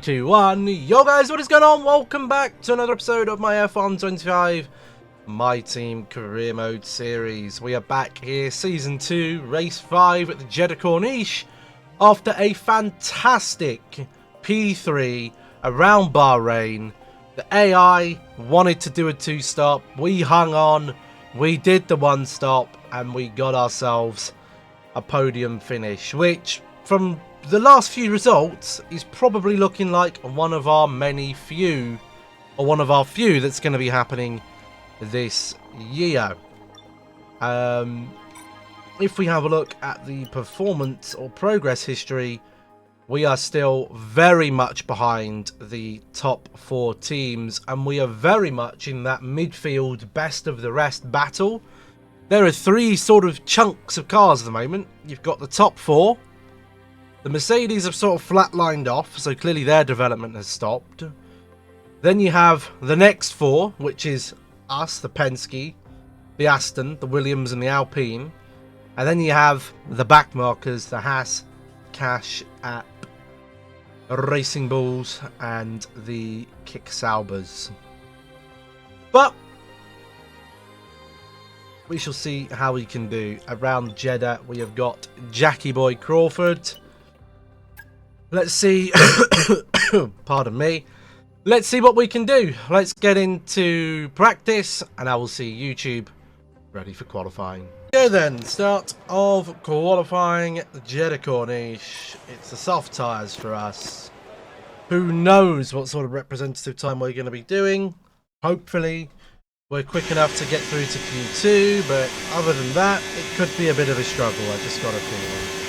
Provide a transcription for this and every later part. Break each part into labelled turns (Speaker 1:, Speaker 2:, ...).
Speaker 1: 2, 1. Yo guys, what is going on? Welcome back to another episode of my F1 25 My Team Career Mode series. We are back here, Season 2, Race 5 at the JEDDAH Corniche after a fantastic P3 around Bahrain. The AI wanted to do a 2-stop. We hung on, we did the 1-stop, and we got ourselves a podium finish, which from the last few results is probably looking like one of our few that's going to be happening this year. If we have a look at the performance or progress history, we are still very much behind the top 4 teams, and we are very much in that midfield best of the rest battle. There are 3 sort of chunks of cars at the moment. You've got the top 4. The Mercedes have sort of flatlined off, so clearly their development has stopped. Then you have the next 4, which is us, the Penske, the Aston, the Williams and the Alpine. And then you have the backmarkers, the Haas, Cash App, Racing Bulls and the Kick Saubers. But we shall see how we can do. Around Jeddah, we have got Jackie Boy Crawford. Let's see. Pardon me. Let's see what we can do. Let's get into practice, and I will see YouTube ready for qualifying. Go then. Start of qualifying Jeddah Corniche. It's the soft tyres for us. Who knows what sort of representative time we're going to be doing. Hopefully we're quick enough to get through to Q2, but other than that, it could be a bit of a struggle. I just got a feeling.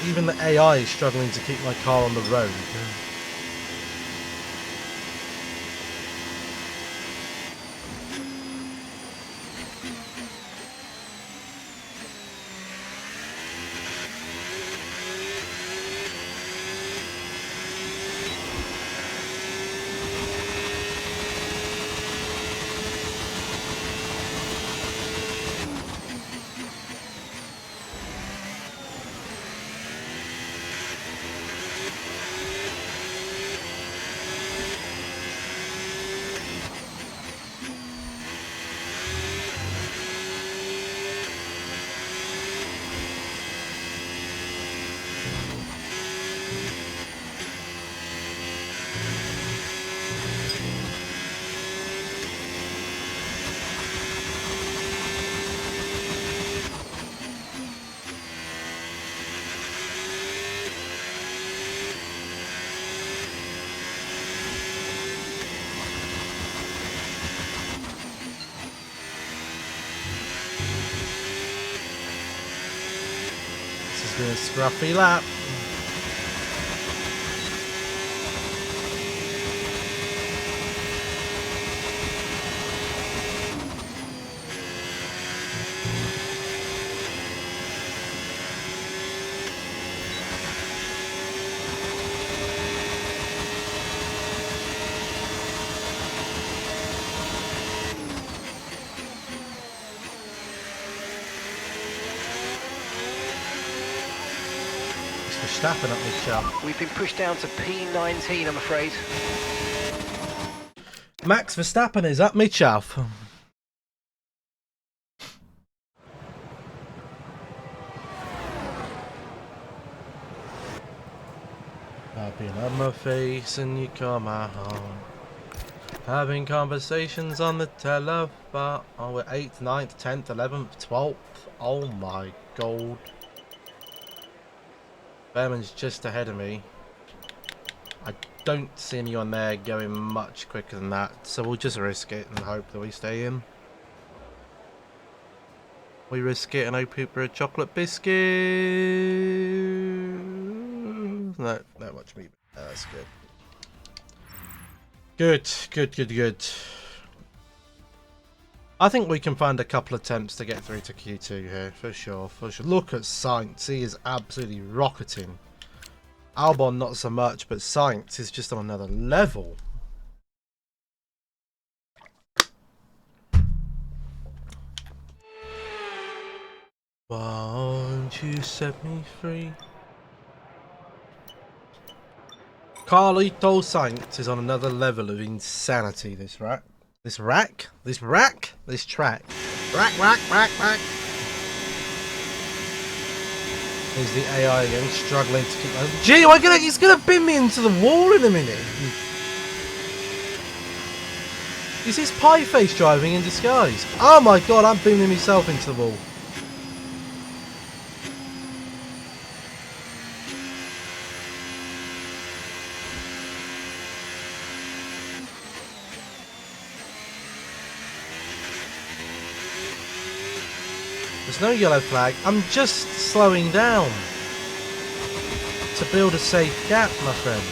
Speaker 1: Even the AI is struggling to keep my car on the road. Been a scruffy lap. Verstappen up this shot.
Speaker 2: We've been pushed down to P19, I'm afraid.
Speaker 1: Max Verstappen is up mid-shaft. I've been on my face and you call my home. Having conversations on the telephone. Oh, we're 8th, 9th, 10th, 11th, 12th. Oh my god. Behrman's just ahead of me. I don't see anyone there going much quicker than that, so we'll just risk it and hope that we stay in. We risk it and hope for a chocolate biscuit. No, not much meat. Oh, that's good. Good. I think we can find a couple attempts to get through to Q2 here, for sure. Look at Sainz, he is absolutely rocketing. Albon not so much, but Sainz is just on another level. Won't you set me free? Carlito Sainz is on another level of insanity. This track. Here's the AI again, struggling to keep. Gee, he's gonna bin me into the wall in a minute. Is this pie face driving in disguise? Oh my god, I'm binning myself into the wall. There's no yellow flag. I'm just slowing down to build a safe gap, my friend.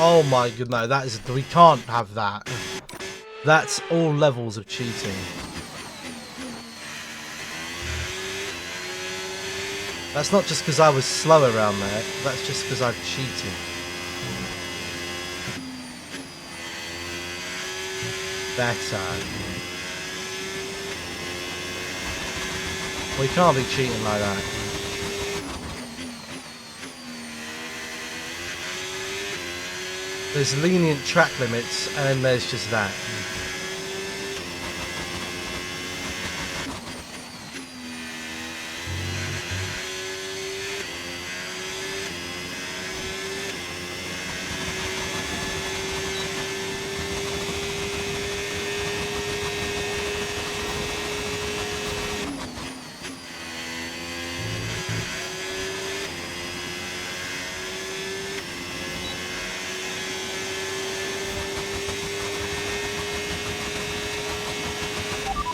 Speaker 1: Oh my god, no, that is, we can't have that. That's all levels of cheating. That's not just because I was slow around there, that's just because I've cheated. Better. We can't be cheating like that. There's lenient track limits, and there's just that.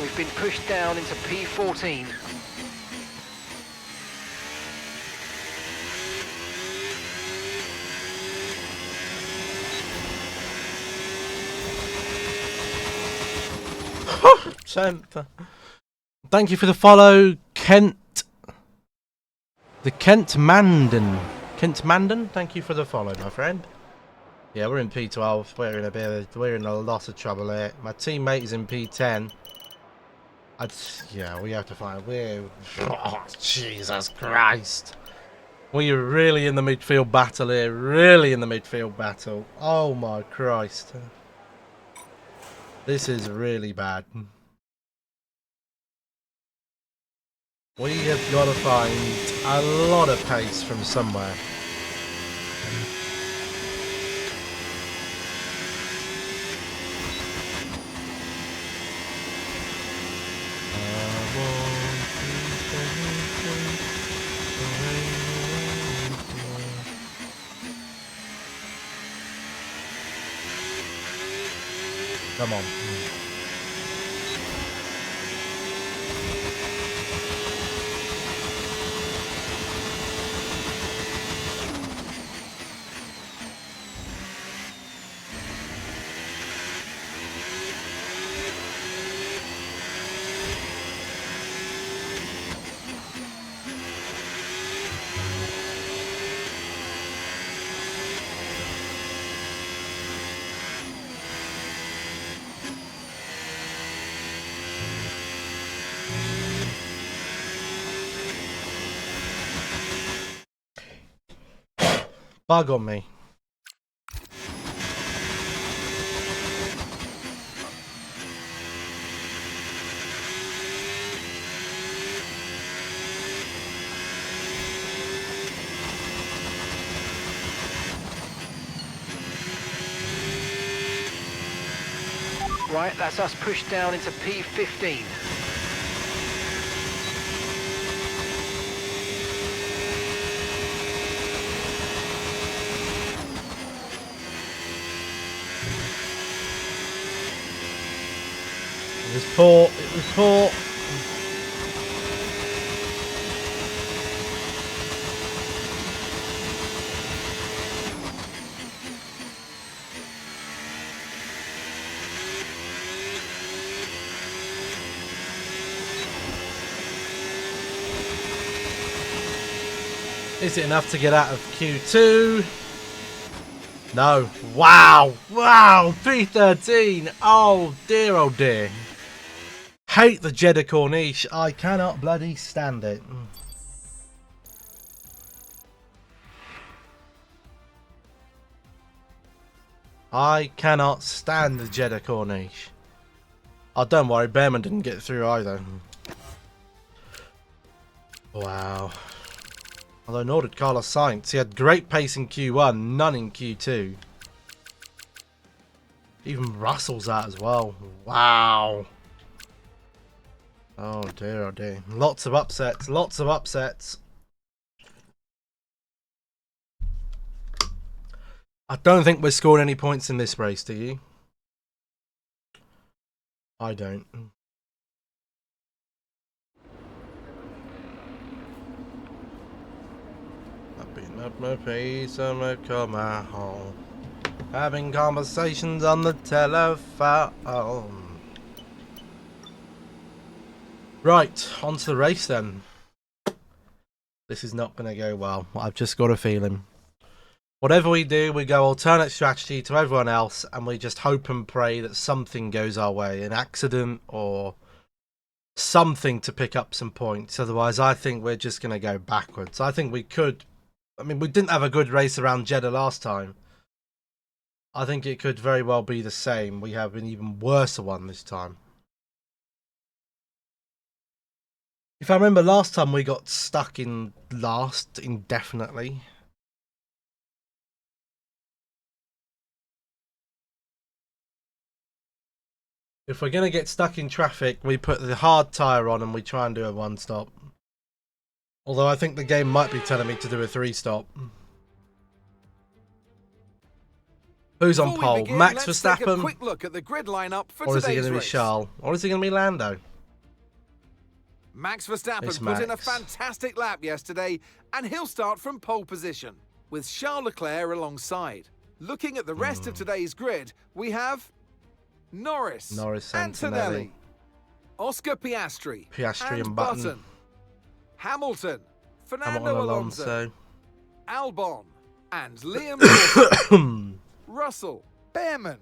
Speaker 2: We've been pushed down into P14.
Speaker 1: Thank you for the follow, Kent. The Kent Mandan. Kent Mandan, thank you for the follow, my friend. Yeah, we're in P12. We're in a lot of trouble here. My teammate is in P10. Yeah, we have to find. Oh, Jesus Christ. We're really in the midfield battle here. Really in the midfield battle. Oh my Christ. This is really bad. We have got to find a lot of pace from somewhere. Come on. Bug on me.
Speaker 2: Right, that's us pushed down into P15.
Speaker 1: It was poor. It was poor. Is it enough to get out of Q2? No. Wow. Wow. 313. Oh dear, oh dear. Hate the JEDDAH Corniche. I cannot bloody stand it. I cannot stand the JEDDAH Corniche. Oh, don't worry. Bearman didn't get through either. Wow. Although nor did Carlos Sainz. He had great pace in Q1, none in Q2. Even Russell's out as well. Wow. Oh dear, oh dear. Lots of upsets, lots of upsets. I don't think we're scoring any points in this race, do you? I don't. Up my face, I'm come home. Having conversations on the telephone. Right, on to the race then. This is not going to go well. I've just got a feeling. Whatever we do, we go alternate strategy to everyone else, and we just hope and pray that something goes our way. An accident or something to pick up some points. Otherwise, I think we're just going to go backwards. I think we could... I mean, we didn't have a good race around JEDDAH last time. I think it could very well be the same. We have an even worse one this time. If I remember last time, we got stuck in last indefinitely. If we're going to get stuck in traffic, we put the hard tyre on and we try and do a one-stop. Although I think the game might be telling me to do a three-stop. Who's on pole?
Speaker 3: Begin,
Speaker 1: Max
Speaker 3: let's
Speaker 1: Verstappen?
Speaker 3: Take a quick look at the grid lineup for
Speaker 1: Or is he going to be
Speaker 3: race.
Speaker 1: Charles? Or is he going to be Lando?
Speaker 3: Max Verstappen
Speaker 1: It's
Speaker 3: put in a
Speaker 1: Max.
Speaker 3: fantastic lap yesterday, and he'll start from pole position, with Charles Leclerc alongside. Looking at the rest of today's grid, we have Norris, Antonelli, Oscar Piastri,
Speaker 1: and Button.
Speaker 3: Hamilton, Fernando
Speaker 1: Hamilton,
Speaker 3: Alonso, Albon, and Liam Lawson, Russell, Bearman,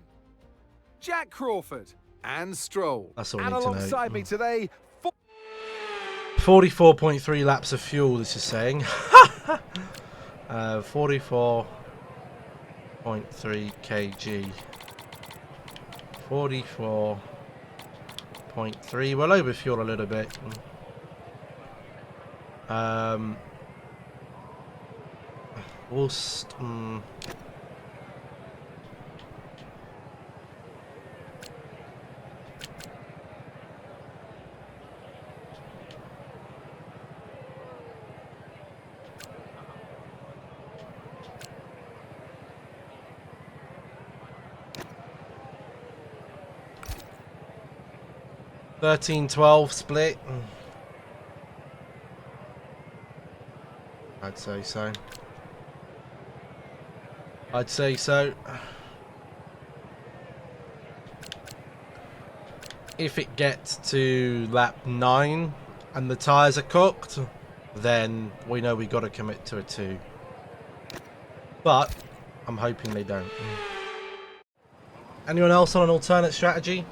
Speaker 3: Jack Crawford, and Stroll.
Speaker 1: That's all we
Speaker 3: and
Speaker 1: need to know.
Speaker 3: alongside me today,
Speaker 1: 44.3 laps of fuel, this is saying. 44.3 kg. 44.3. We'll overfuel a little bit. We'll 13-12 split. I'd say so. I'd say so. If it gets to lap 9 and the tyres are cooked, then we know we got to commit to a 2. But I'm hoping they don't. Anyone else on an alternate strategy?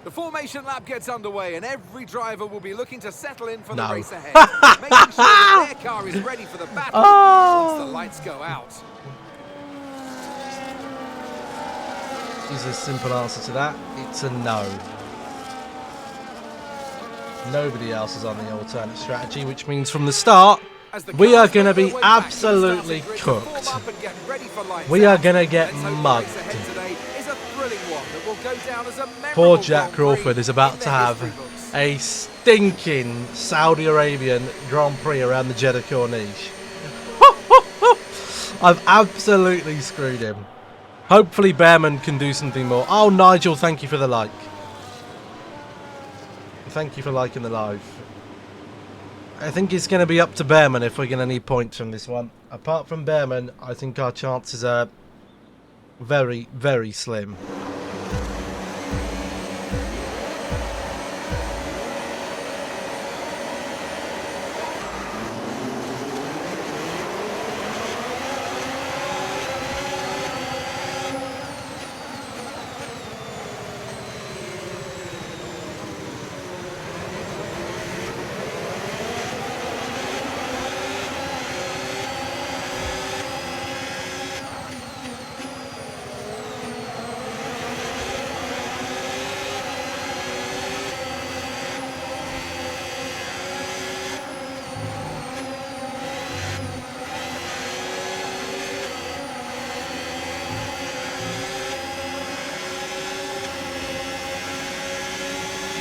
Speaker 3: the formation lap gets underway, and every driver will be looking to settle in for the
Speaker 1: No.
Speaker 3: race ahead, making sure that their car is ready for the battle once the lights go out.
Speaker 1: Is a simple answer to that. It's a no. Nobody else is on the alternate strategy, which means from the start, we are going to be absolutely cooked. We are going to get mugged. Poor Jack Crawford is about to have a stinking Saudi Arabian Grand Prix around the JEDDAH Corniche. I've absolutely screwed him. Hopefully Bearman can do something more. Oh, Nigel, thank you for the like. Thank you for liking the live. I think it's going to be up to Bearman if we're going to need points from this one. Apart from Bearman, I think our chances are very, very slim.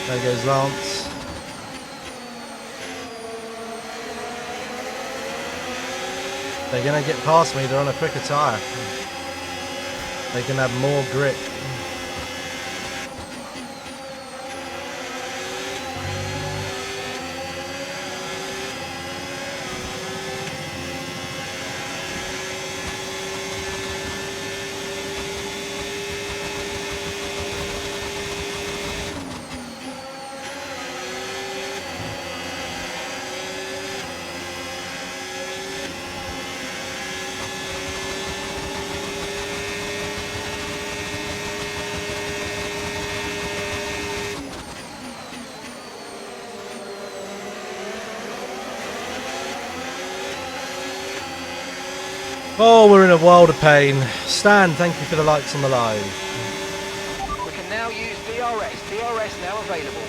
Speaker 1: There goes Lance. They're going to get past me. They're on a quicker tyre. They can have more grip. Oh, we're in a world of pain. Stan, thank you for the likes on the live.
Speaker 2: We can now use DRS. DRS now available.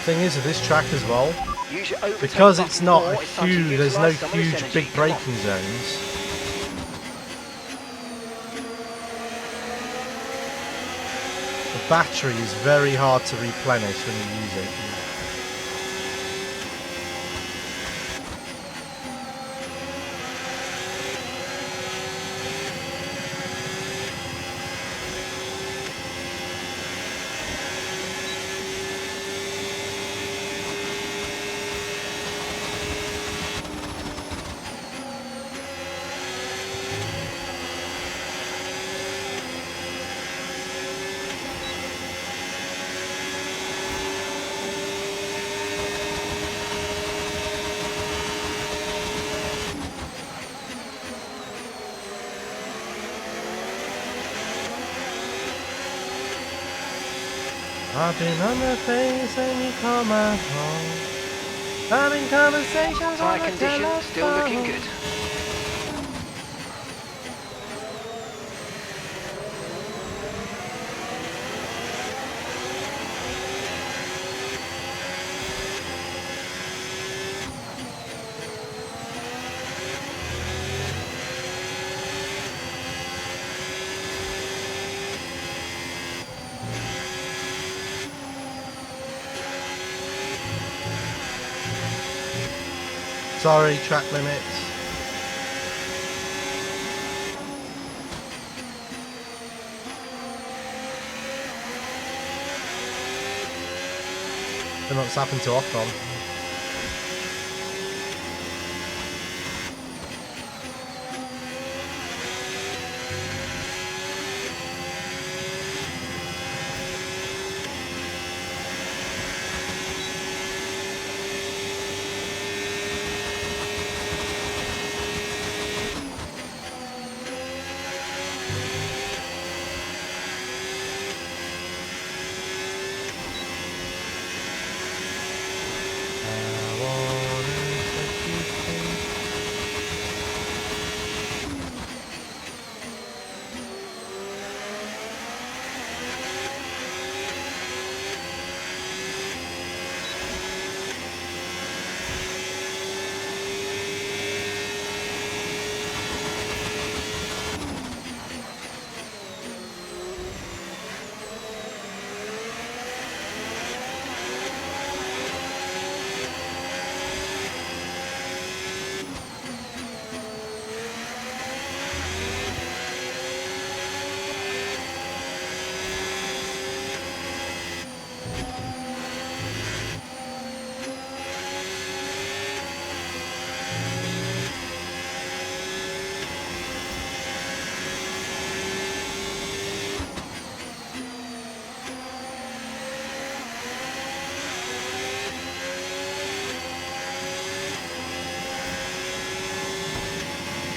Speaker 1: Thing is with this track as well,
Speaker 2: Use your overtake
Speaker 1: because
Speaker 2: button
Speaker 1: it's not
Speaker 2: more,
Speaker 1: a
Speaker 2: it's time to
Speaker 1: huge, there's no
Speaker 2: utilise some of this
Speaker 1: huge
Speaker 2: energy.
Speaker 1: big
Speaker 2: Come on.
Speaker 1: braking zones. The battery is very hard to replenish when you use it. I've been on the face and you call my phone. I'm in conversations on
Speaker 2: Tyre
Speaker 1: the
Speaker 2: condition still looking
Speaker 1: telephone.
Speaker 2: good.
Speaker 1: Sorry, track limits. Don't know what's happened to Ocon.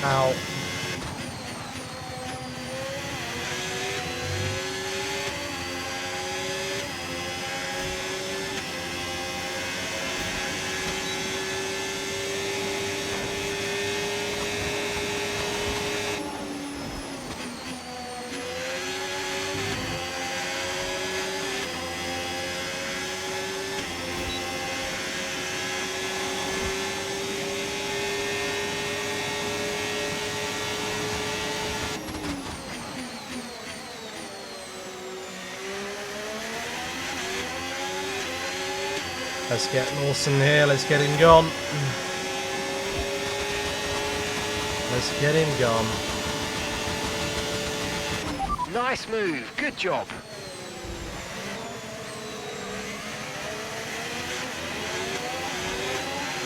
Speaker 1: Ow. Let's get Lawson here. Let's get him gone. Let's get him gone.
Speaker 2: Nice move. Good job.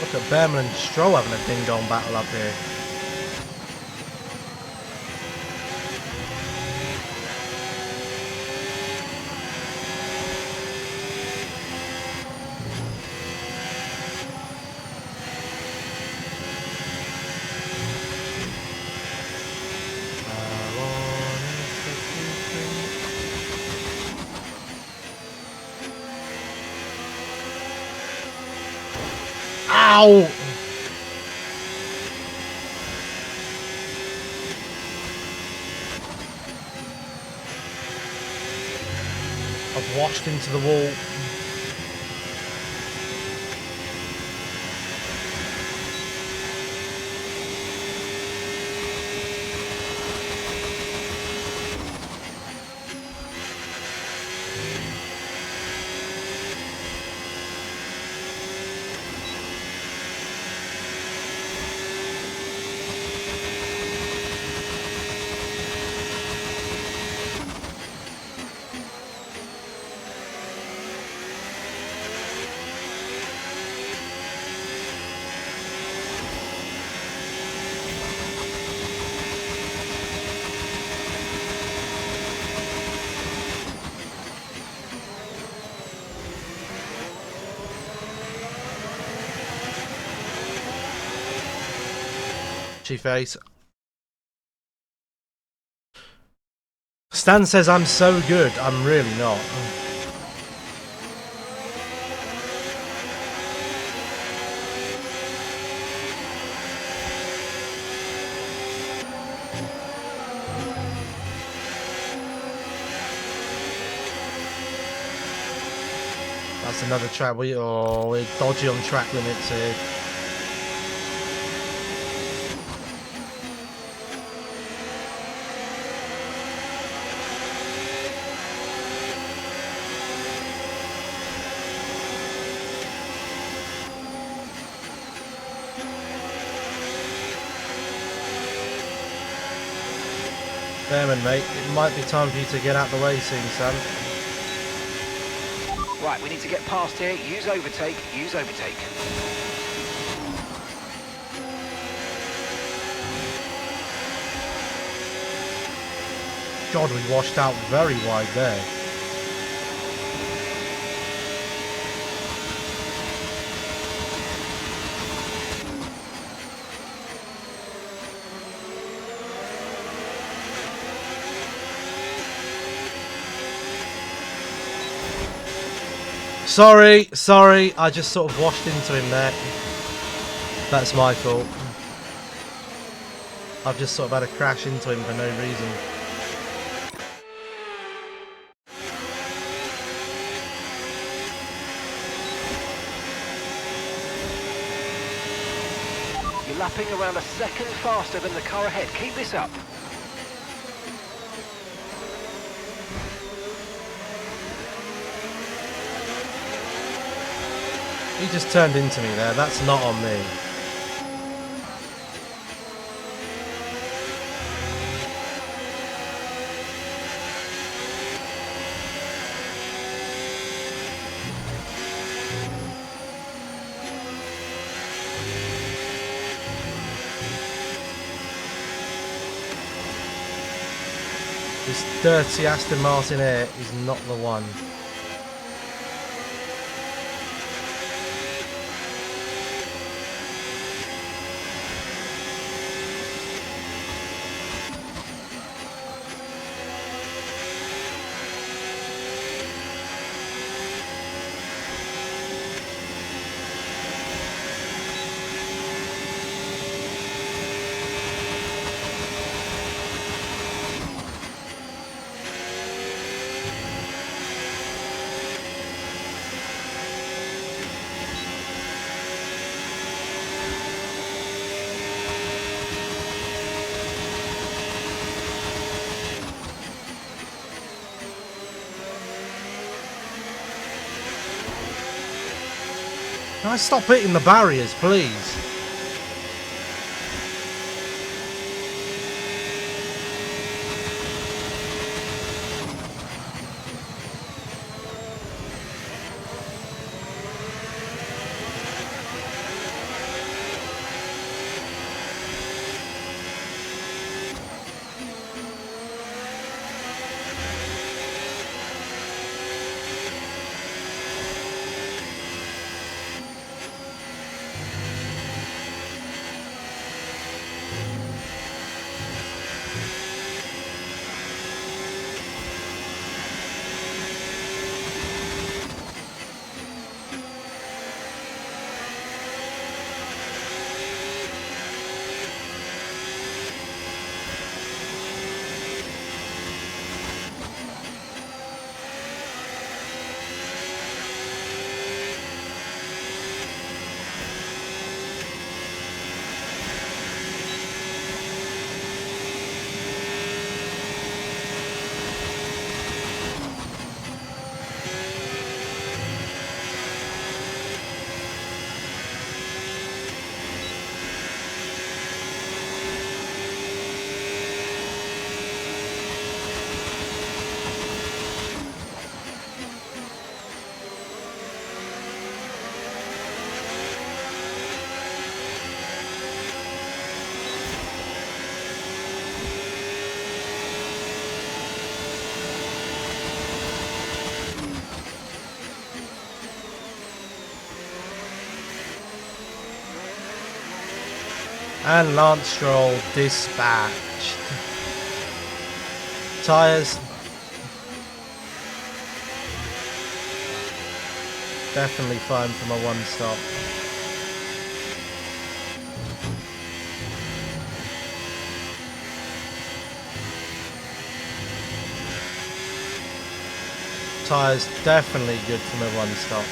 Speaker 1: Look at Behrman and Stroll having a ding-dong battle up here. Ow! I've washed into the wall. Face. Stan says I'm so good. I'm really not. That's another track. We're dodgy on track limits here. Behrman, mate, it might be time for you to get out the way soon, son.
Speaker 2: Right, we need to get past here. Use overtake. Use overtake.
Speaker 1: God, we washed out very wide there. Sorry, I just sort of washed into him there. That's my fault. I've just sort of had a crash into him for no reason.
Speaker 2: You're lapping around a second faster than the car ahead. Keep this up.
Speaker 1: He just turned into me there. That's not on me. This dirty Aston Martin Air is not the one. Can I stop hitting the barriers, please? And Lance Stroll dispatched. Tyres. Definitely fine from a one stop. Tyres definitely good from a one stop.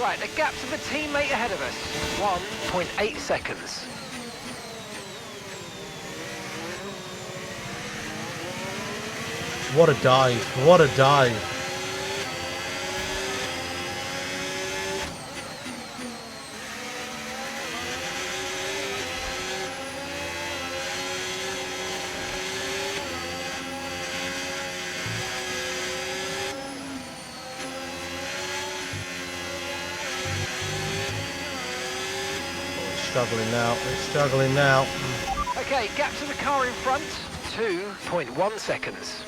Speaker 2: Right, the gap to the teammate ahead of us, 1.8 seconds.
Speaker 1: What a dive, what a dive. Struggling now, we're struggling now.
Speaker 2: Okay, gap to the car in front, 2.1 seconds.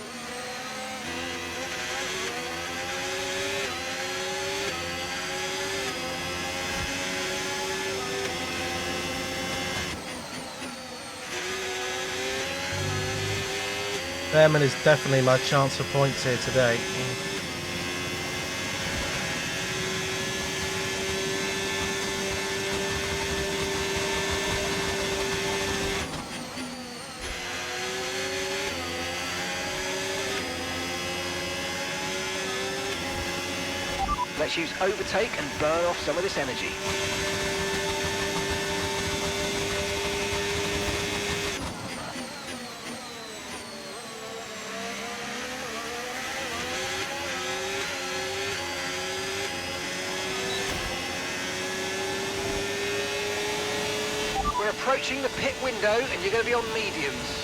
Speaker 1: Behrman is definitely my chance for points here today.
Speaker 2: Let's use overtake and burn off some of this energy. We're approaching the pit window and you're going to be on mediums.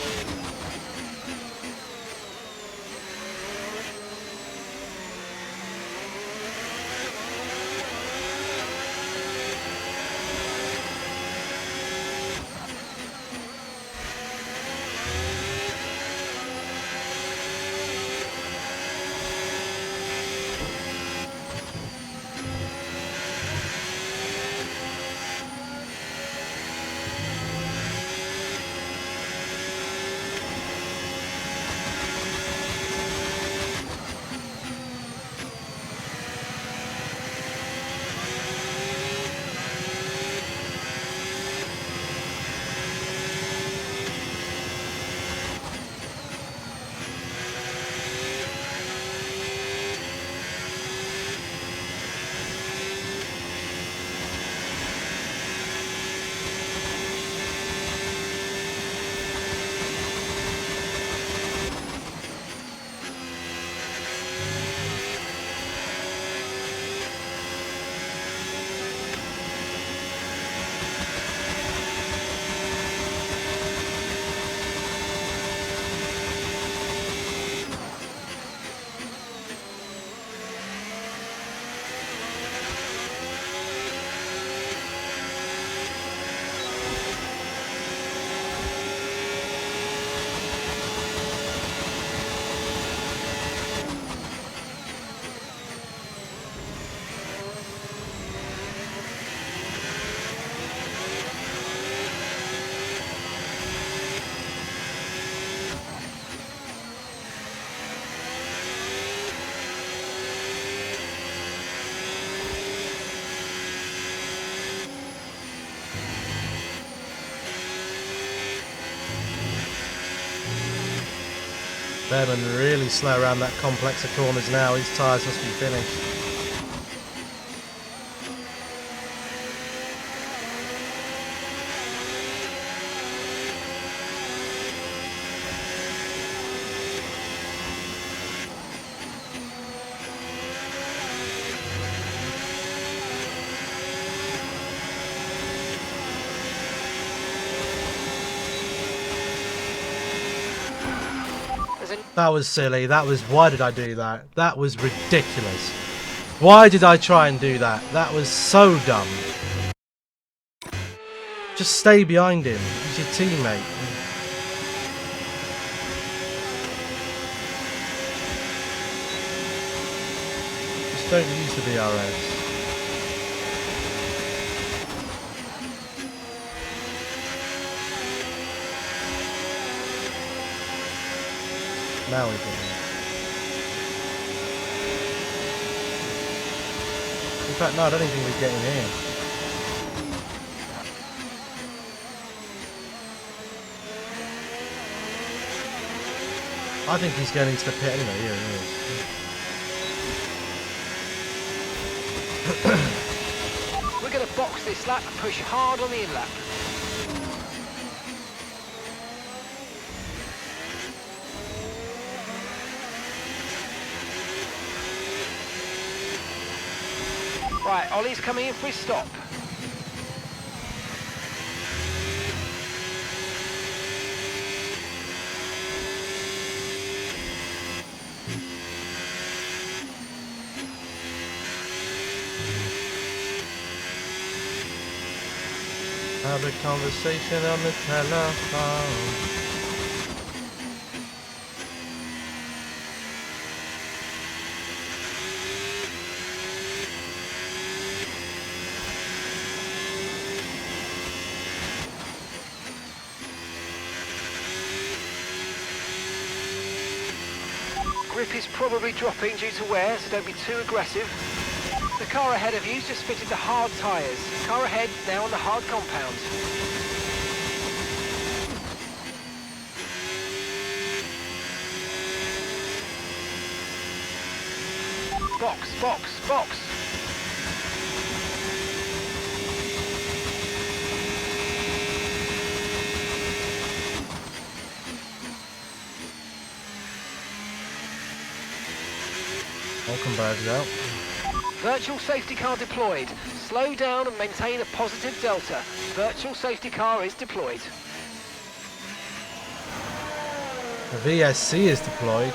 Speaker 1: Behrman really slow around that complex of corners now. His tyres must be finished. That was silly. That was... Why did I do that? That was ridiculous. Why did I try and do that? That was so dumb. Just stay behind him. He's your teammate. Just don't use the DRS. Now we can. In fact, no, I don't even think we're getting in. I think he's going into the pit anyway. Here he is.
Speaker 2: We're going to box this lap and push hard on the in lap. Right, Ollie's coming in for his stop.
Speaker 1: Have a conversation on the telephone.
Speaker 2: Grip is probably dropping due to wear, so don't be too aggressive. The car ahead of you's just fitted the hard tyres. Car ahead now on the hard compound. Box, box, box.
Speaker 1: All converged out.
Speaker 2: Virtual safety car deployed. Slow down and maintain a positive delta. Virtual safety car is deployed.
Speaker 1: The VSC is deployed.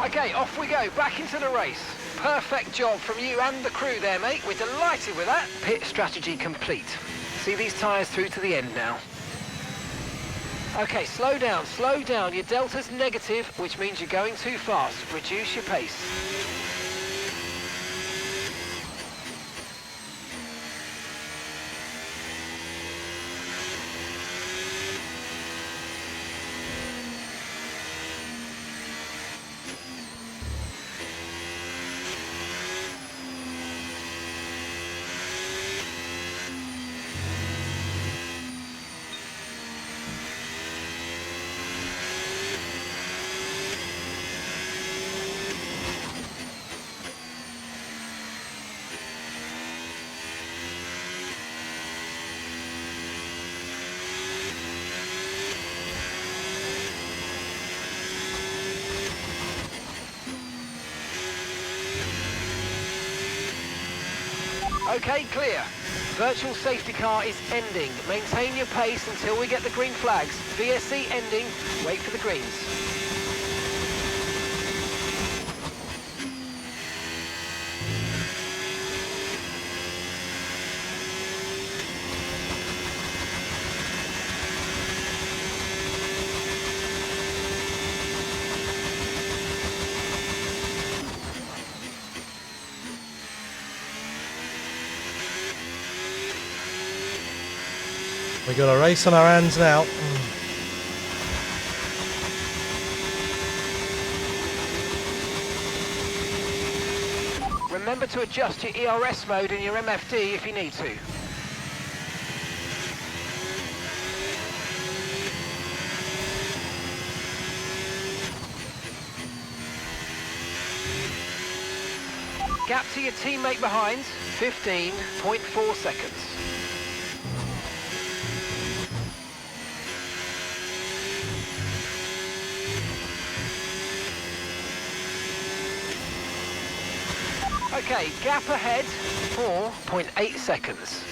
Speaker 2: Okay, off we go, back into the race. Perfect job from you and the crew there, mate. We're delighted with that. Pit strategy complete. See these tyres through to the end now. Okay, slow down, slow down. Your delta's negative, which means you're going too fast. Reduce your pace. Okay, clear. Virtual safety car is ending. Maintain your pace until we get the green flags. VSC ending. Wait for the greens.
Speaker 1: We got a race on our hands now.
Speaker 2: Remember to adjust your ERS mode and your MFD if you need to. Gap to your teammate behind, 15.4 seconds. Okay, gap ahead, 4.8 seconds.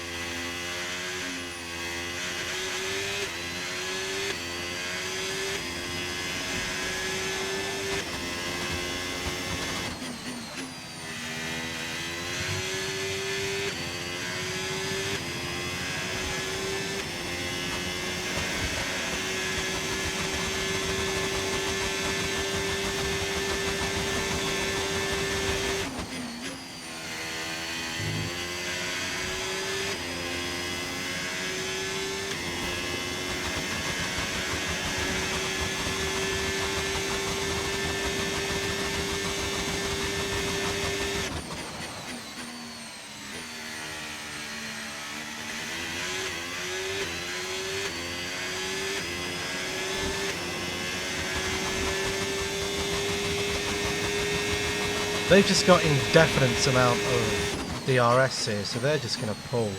Speaker 1: They've just got indefinite amount of DRS here, so they're just going to pull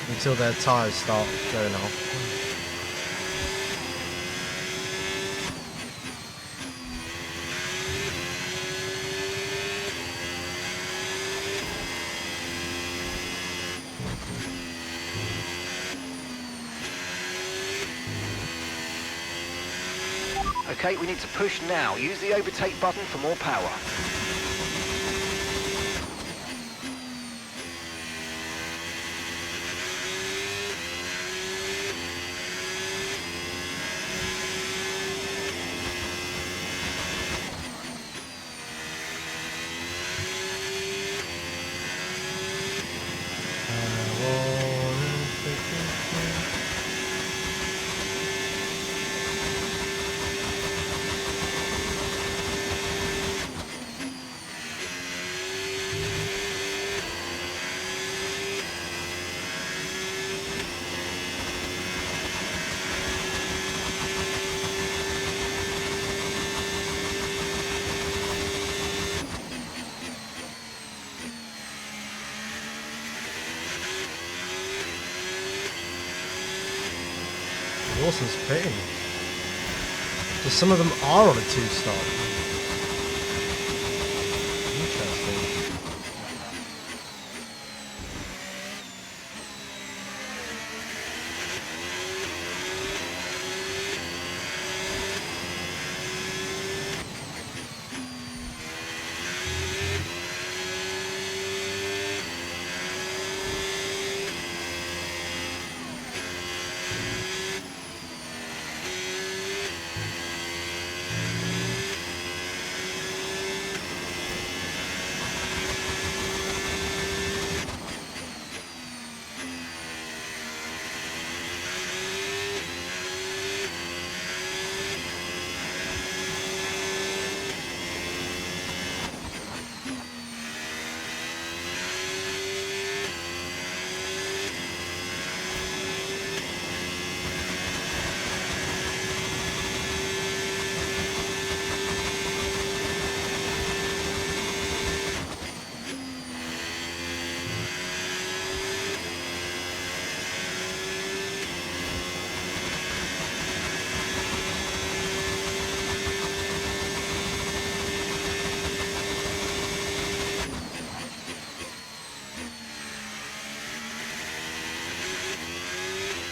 Speaker 1: until their tyres start going off.
Speaker 2: Okay, we need to push now. Use the overtake button for more power.
Speaker 1: Lawson's pitting. So some of them are on a 2-stop. Interesting.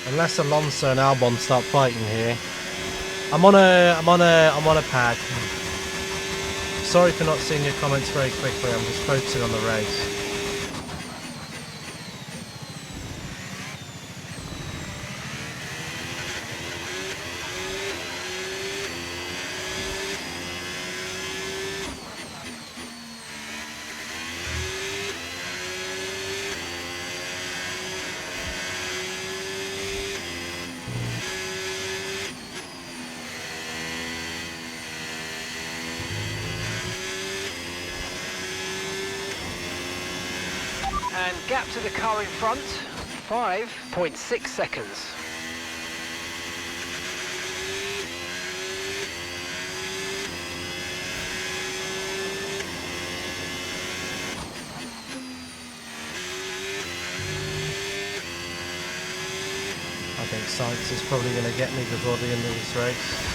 Speaker 1: Unless Alonso and Albon start fighting here. I'm on a pad. Sorry for not seeing your comments very quickly. I'm just focusing on the race.
Speaker 2: And gap to the car in front, 5.6 seconds.
Speaker 1: I think Science is probably going to get me before the end of this race.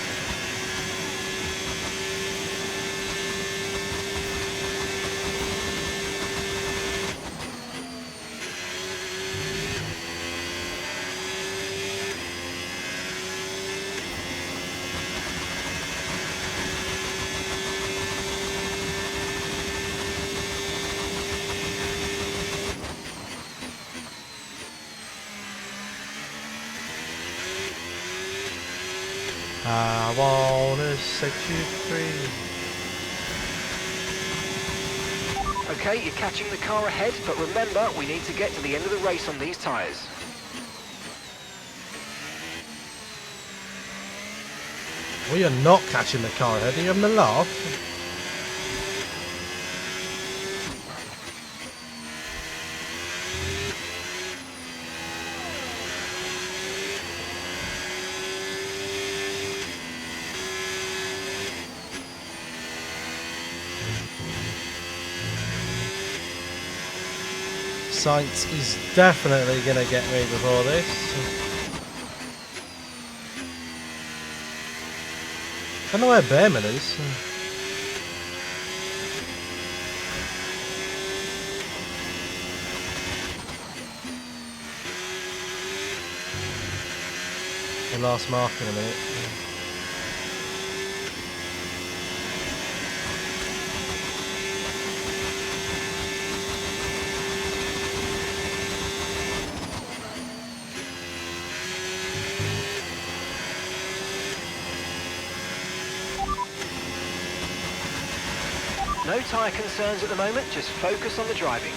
Speaker 1: I wanna set you free.
Speaker 2: Okay, you're catching the car ahead, but remember, we need to get to the end of the race on these tyres.
Speaker 1: We are not catching the car ahead. Are you having a laugh? Science is definitely going to get me before this. I don't know where Behrman is. The last mark in a minute.
Speaker 2: No tyre concerns at the moment, just focus on the driving.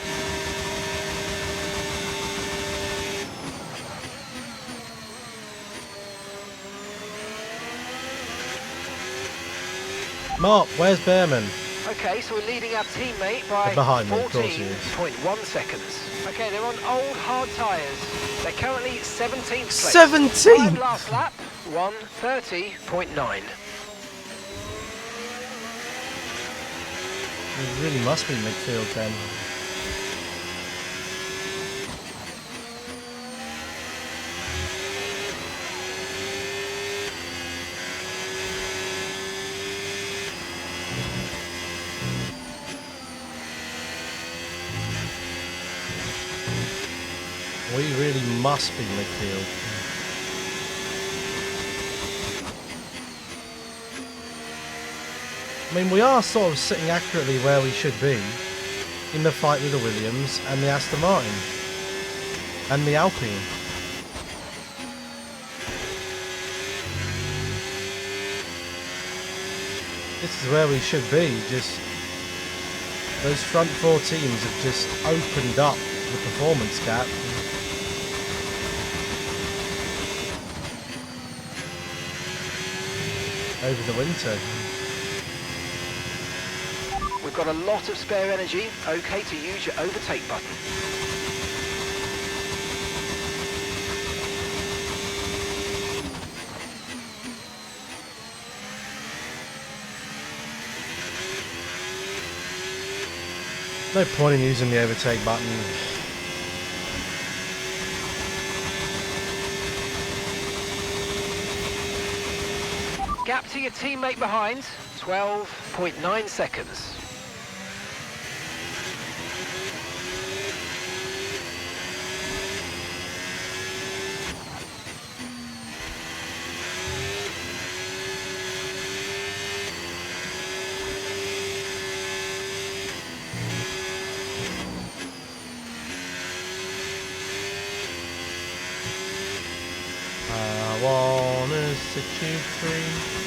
Speaker 1: Mark, where's Behrman?
Speaker 2: Okay, so we're leading our teammate by
Speaker 1: Behind me, of course he is.
Speaker 2: 14.1 seconds. Okay, they're on old hard tyres. They're currently 17th place.
Speaker 1: 17th?
Speaker 2: Time last lap, 1:30.9.
Speaker 1: It really must be midfield then. We really must be midfield. I mean, we are sort of sitting accurately where we should be in the fight with the Williams and the Aston Martin and the Alpine. This is where we should be. Just those front four teams have just opened up the performance gap. Over the winter.
Speaker 2: We've got a lot of spare energy. Okay to use your overtake button.
Speaker 1: No point in using the overtake button.
Speaker 2: Gap to your teammate behind, 12.9 seconds.
Speaker 1: I wanna set you free.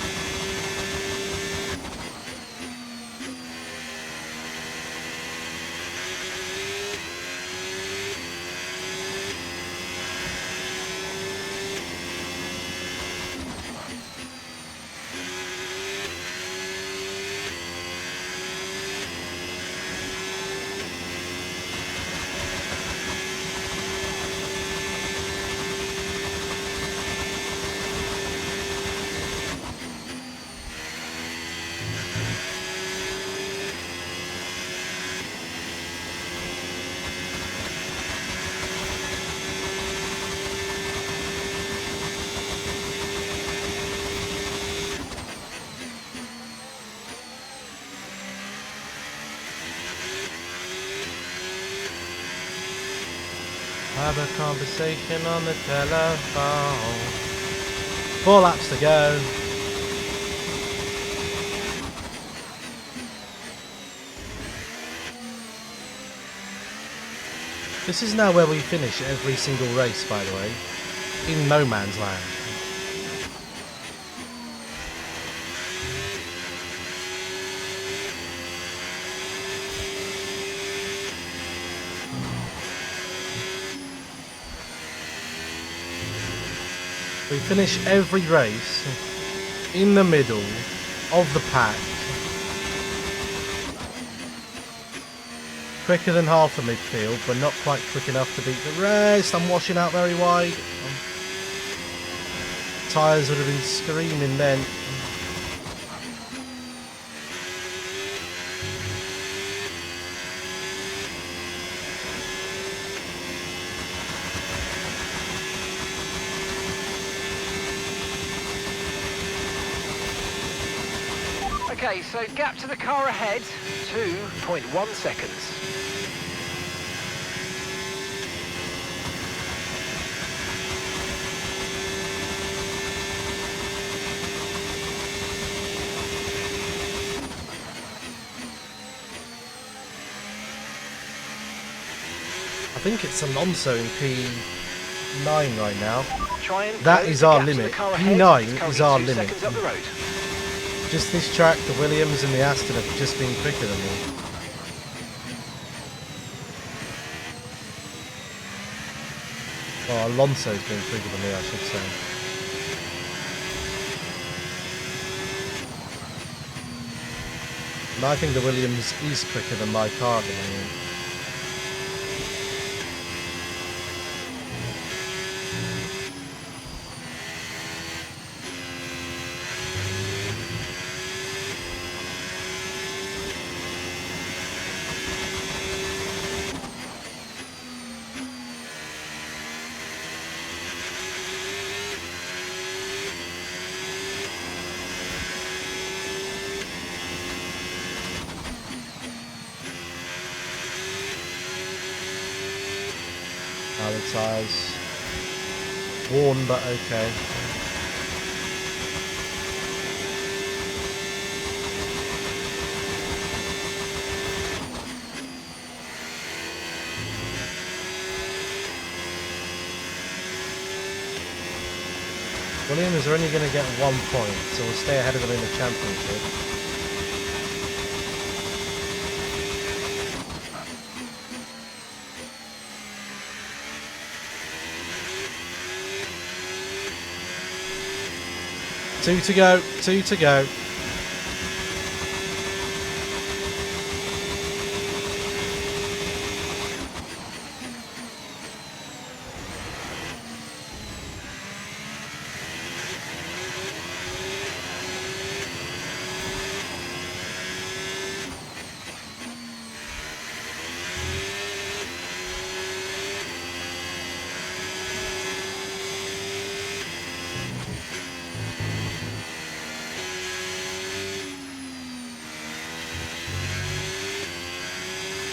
Speaker 1: Have a conversation on the telephone. 4 laps to go. This is now where we finish every single race, by the way, in no man's land. We finish every race in the middle of the pack, quicker than half the midfield, but not quite quick enough to beat the rest. I'm washing out very wide. Tyres would have been screaming then.
Speaker 2: Okay, so gap to the car ahead, 2.1 seconds.
Speaker 1: I think it's Alonso in P9 right now.
Speaker 2: Try and
Speaker 1: that
Speaker 2: close
Speaker 1: is
Speaker 2: the
Speaker 1: our
Speaker 2: gap to
Speaker 1: limit.
Speaker 2: the car ahead.
Speaker 1: P9
Speaker 2: It's
Speaker 1: is
Speaker 2: currently
Speaker 1: our
Speaker 2: 2
Speaker 1: limit.
Speaker 2: seconds up the road.
Speaker 1: Just this track, the Williams and the Aston have just been quicker than me. Well, Alonso's been quicker than me, I should say. And I think the Williams is quicker than my car at the moment. The tyres worn, but okay. Williams are only going to get 1 point, so we'll stay ahead of them in the championship. Two to go, 2 to go.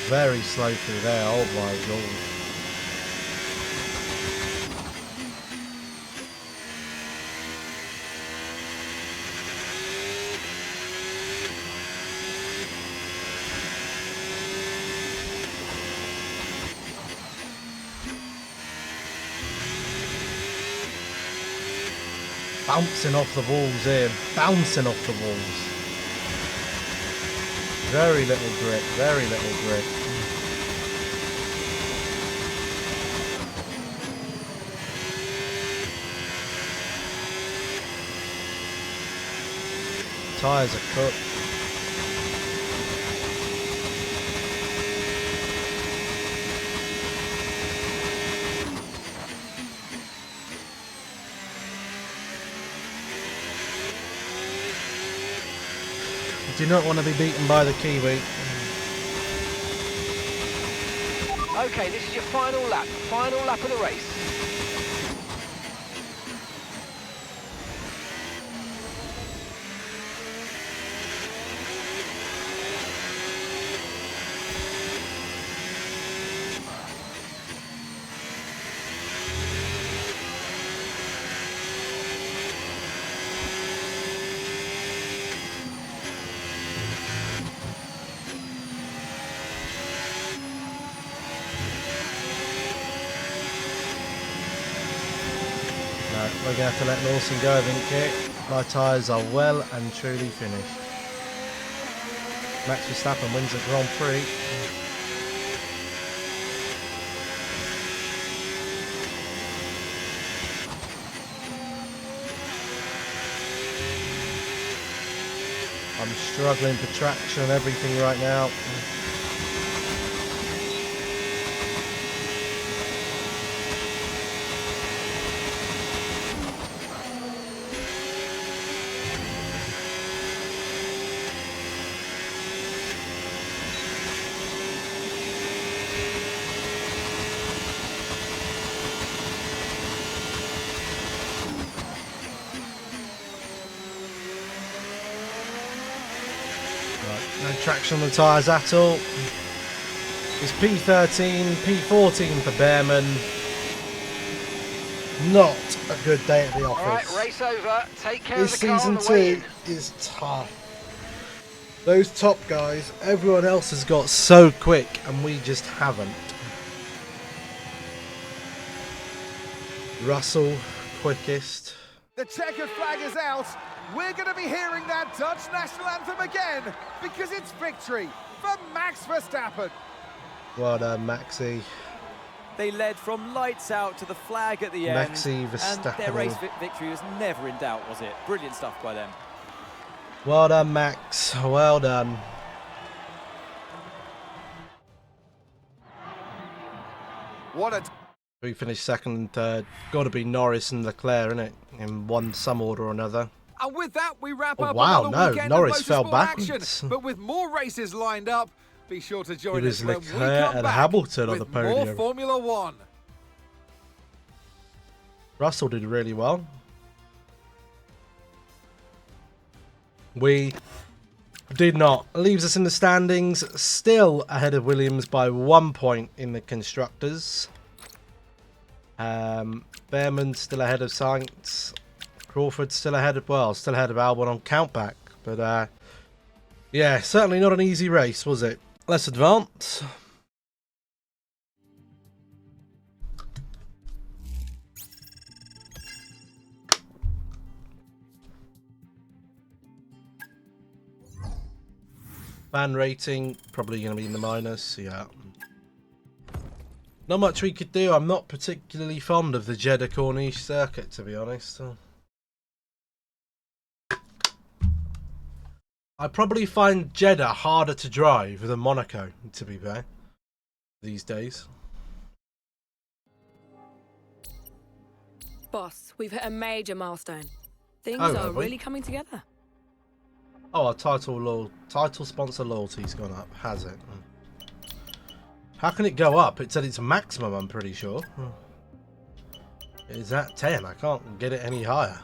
Speaker 1: Very slow through there, oh my god. Bouncing off the walls here, bouncing off the walls. Very little grip, very little grip. Tyres are cooked. Do not want to be beaten by the Kiwi.
Speaker 2: Okay, this is your final lap of the race.
Speaker 1: We're going to have to let Lawson go, I think, Kick. My tyres are well and truly finished. Max Verstappen wins the Grand Prix. I'm struggling for traction and everything right now. No traction on the tyres at all. It's P13, P14 for Behrman. Not a good day at the office.
Speaker 2: Alright, race over. Take care
Speaker 1: This
Speaker 2: of the car on
Speaker 1: season
Speaker 2: the way
Speaker 1: 2 is tough. Those top guys, everyone else has got so quick and we just haven't. Russell, quickest.
Speaker 3: The checkered flag is out. We're going to be hearing that Dutch national anthem again because it's victory for Max Verstappen.
Speaker 1: Well done, Maxi.
Speaker 4: They led from lights out to the flag at the end.
Speaker 1: Maxi Verstappen.
Speaker 4: And their race victory was never in doubt, was it? Brilliant stuff by them.
Speaker 1: Well done, Max. Well done.
Speaker 3: What a...
Speaker 1: We finished second and third. Got to be Norris and Leclerc, innit? In one some order or another.
Speaker 3: And with that, we wrap
Speaker 1: Oh,
Speaker 3: up
Speaker 1: wow,
Speaker 3: another
Speaker 1: no,
Speaker 3: weekend
Speaker 1: Norris
Speaker 3: of
Speaker 1: fell
Speaker 3: motorsport
Speaker 1: backwards.
Speaker 3: action. But with more races lined up, be sure to join
Speaker 1: It was
Speaker 3: us when we
Speaker 1: Leclerc
Speaker 3: come
Speaker 1: and
Speaker 3: back
Speaker 1: Hamilton on
Speaker 3: with
Speaker 1: the
Speaker 3: more
Speaker 1: podium.
Speaker 3: Formula One.
Speaker 1: Russell did really well. We did not. Leaves us in the standings, still ahead of Williams by 1 point in the Constructors. Behrman still ahead of Sainz. Crawford still ahead of, well, still ahead of Albon on countback. But, yeah, certainly not an easy race, was it? Let's advance. Fan rating, probably going to be in the minus, yeah. Not much we could do. I'm not particularly fond of the Jeddah Corniche circuit, to be honest. I probably find Jeddah harder to drive than Monaco, to be fair, these days.
Speaker 5: Boss, we've hit a major milestone. Things
Speaker 1: Oh,
Speaker 5: are
Speaker 1: have we?
Speaker 5: really coming together.
Speaker 1: Oh, our title sponsor loyalty's gone up, has it? How can it go up? It said it's maximum, I'm pretty sure. It's at 10. I can't get it any higher.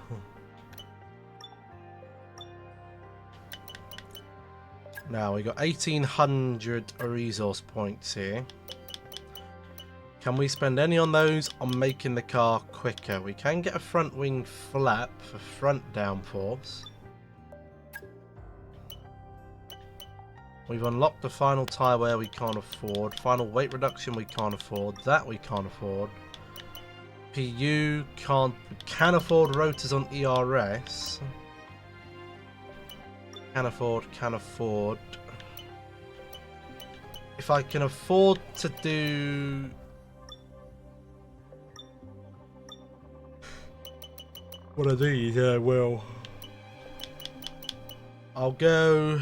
Speaker 1: Now, we got 1,800 resource points here. Can we spend any on those on making the car quicker? We can get a front wing flap for front downforce. We've unlocked the final tyre wear we can't afford. Final weight reduction we can't afford. That we can't afford. PU can afford rotors on ERS. Can afford. If I can afford to do... What are these? Well... I'll go...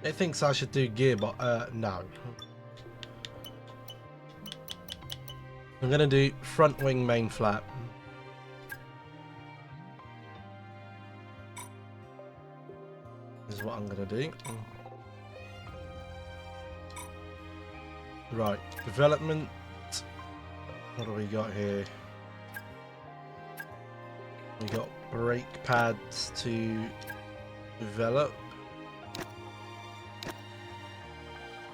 Speaker 1: It thinks I should do gear, but no. I'm gonna do front wing main flap. This is what I'm gonna do. Right, development. What do we got here? We got brake pads to develop.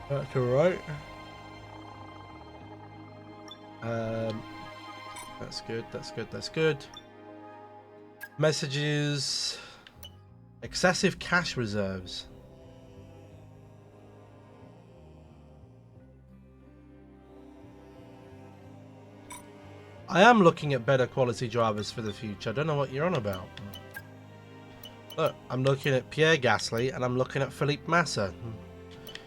Speaker 1: That's alright. That's good. Messages. Excessive cash reserves. I am looking at better quality drivers for the future. I don't know what you're on about. Look, I'm looking at Pierre Gasly and I'm looking at Felipe Massa.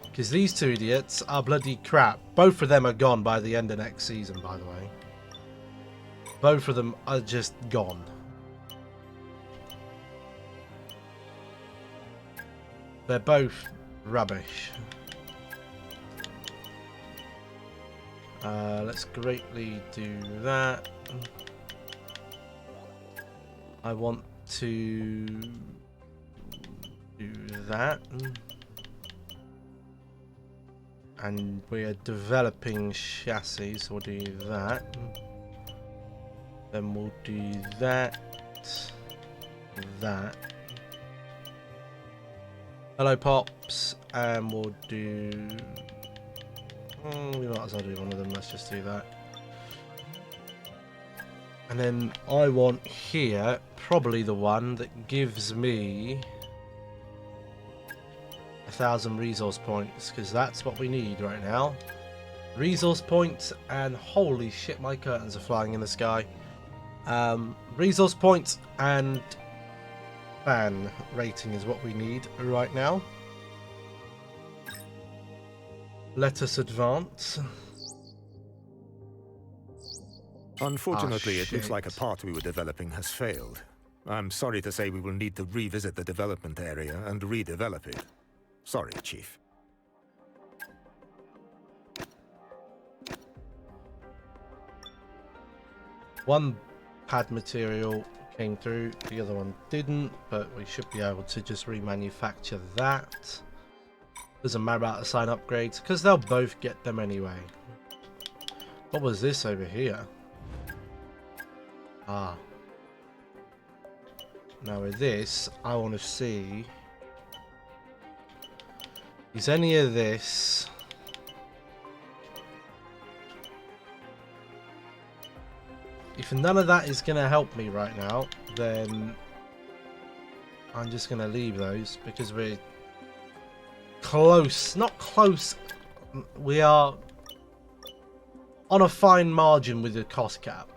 Speaker 1: Because these two idiots are bloody crap. Both of them are gone by the end of next season, by the way. Both of them are just gone. They're both rubbish. Let's greatly do that. I want to do that. And we are developing chassis, so we'll do that. Then we'll do that. That. Hello, Pops. And we'll do... we might as well do one of them. Let's just do that. And then I want here probably the one that gives me 1,000 resource points, because that's what we need right now. Resource points, and holy shit, my curtains are flying in the sky. Resource points and fan rating is what we need right now. Let us advance.
Speaker 6: Unfortunately, it looks like a part we were developing has failed. I'm sorry to say we will need to revisit the development area and redevelop it. Sorry, Chief.
Speaker 1: One pad material came through, the other one didn't, but we should be able to just remanufacture that. Doesn't matter about the sign upgrades, because they'll both get them anyway. What was this over here? Ah. Now with this, I want to see... is any of this... if none of that is going to help me right now, then I'm just going to leave those, because we're close. Not close. We are on a fine margin with the cost cap.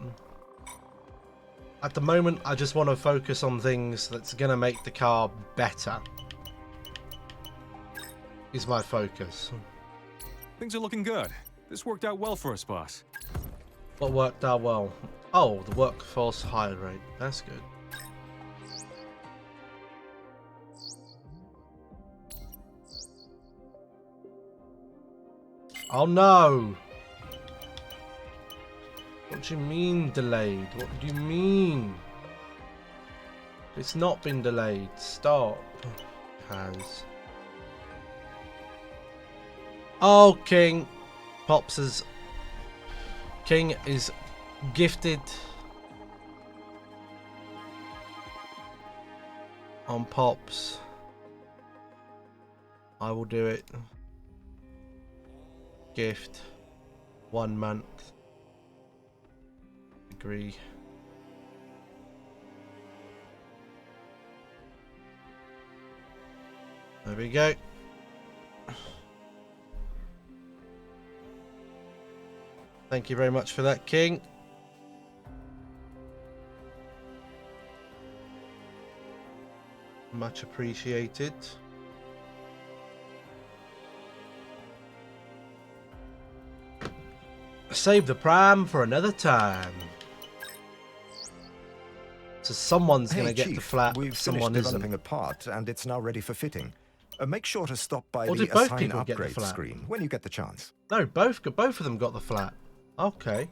Speaker 1: At the moment, I just want to focus on things that's going to make the car better. Is my focus.
Speaker 7: Things are looking good. This worked out well for us, boss.
Speaker 1: What worked out well? Oh, the workforce hire rate. That's good. Oh no! What do you mean delayed? What do you mean? It's not been delayed. Stop. It has. Oh, King. Pops' King is gifted on Pops. I will do it. Gift 1 month. Agree. There we go. Thank you very much for that, King. Much appreciated. Save the pram for another time. So someone's going to get
Speaker 6: Chief,
Speaker 1: the flat,
Speaker 6: we've
Speaker 1: someone
Speaker 6: finished
Speaker 1: isn't.
Speaker 6: developing a part and it's now ready for fitting. Make sure to stop by
Speaker 1: Or
Speaker 6: the
Speaker 1: did both
Speaker 6: assign
Speaker 1: people get the
Speaker 6: upgrade
Speaker 1: flat?
Speaker 6: screen when you get the chance.
Speaker 1: No, both of them got the flat. Okay.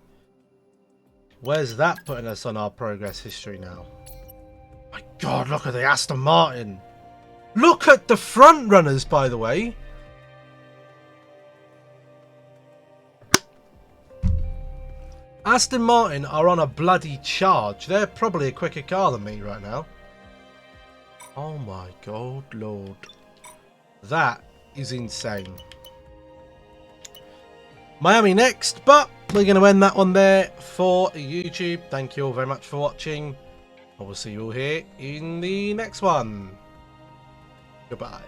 Speaker 1: Where's that putting us on our progress history now? My God, look at the Aston Martin. Look at the front runners, by the way. Aston Martin are on a bloody charge. They're probably a quicker car than me right now. Oh my God, Lord. That is insane. Miami next, but we're going to end that one there for YouTube. Thank you all very much for watching. I will see you all here in the next one. Goodbye.